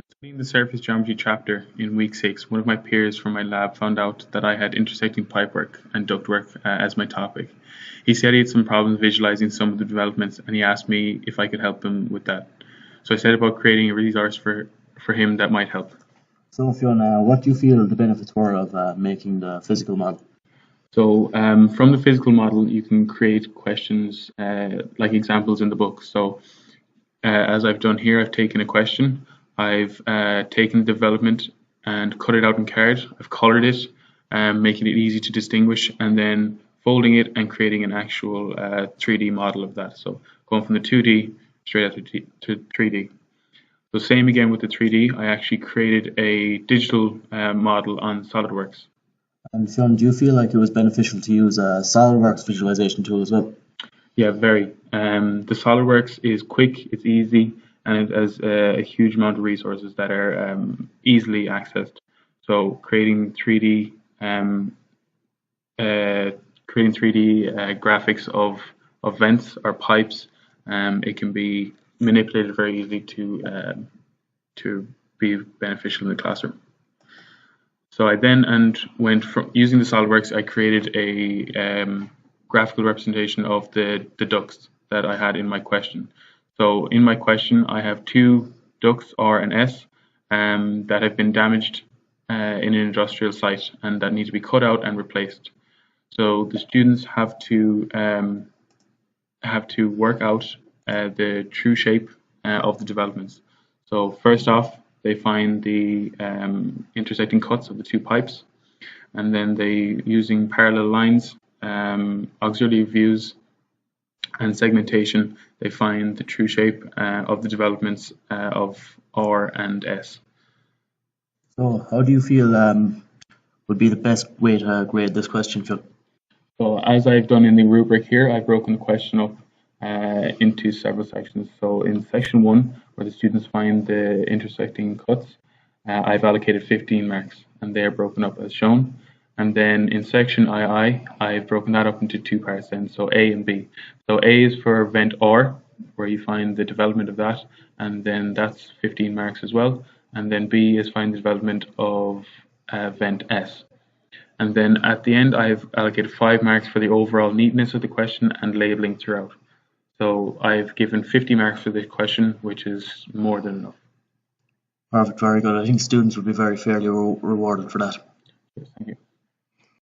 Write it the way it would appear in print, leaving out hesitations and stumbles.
Studying the surface geometry chapter in week 6, one of my peers from my lab found out that I had intersecting pipework and ductwork as my topic. He said he had some problems visualizing some of the developments and he asked me if I could help him with that. So I set about creating a resource for him that might help. So, Fiona, what do you feel the benefits were of making the physical model? So from the physical model, you can create questions like examples in the book. So as I've done here, I've taken a question, I've taken the development and cut it out in card, I've colored it, making it easy to distinguish, and then folding it and creating an actual 3D model of that. So going from the 2D straight out to 3D. So same again with the 3D, I actually created a digital model on SolidWorks. And Fiona, do you feel like it was beneficial to use a SolidWorks visualization tool as well? Yeah, very. The SolidWorks is quick, it's easy, and it has a huge amount of resources that are easily accessed. So creating 3D graphics of vents or pipes, it can be manipulated very easily to be beneficial in the classroom. So I then and went from using the SolidWorks, I created a graphical representation of the ducts that I had in my question. So in my question, I have two ducts R and S that have been damaged in an industrial site and that need to be cut out and replaced. So the students have to work out the true shape of the developments. So first off, they find the intersecting cuts of the two pipes, and then they, using parallel lines, auxiliary views, and segmentation, they find the true shape of the developments of R and S. So, how do you feel would be the best way to grade this question, Phil? So as I've done in the rubric here, I've broken the question up into several sections. So in section 1, where the students find the intersecting cuts, I've allocated 15 marks, and they are broken up as shown. And then in section II, I've broken that up into two parts then, so A and B. So A is for vent R, where you find the development of that, and then that's 15 marks as well. And then B is find the development of vent S. And then at the end, I've allocated 5 marks for the overall neatness of the question and labeling throughout. So I've given 50 marks for the question, which is more than enough. Perfect, very good. I think students would be very fairly rewarded for that. Yes, thank you.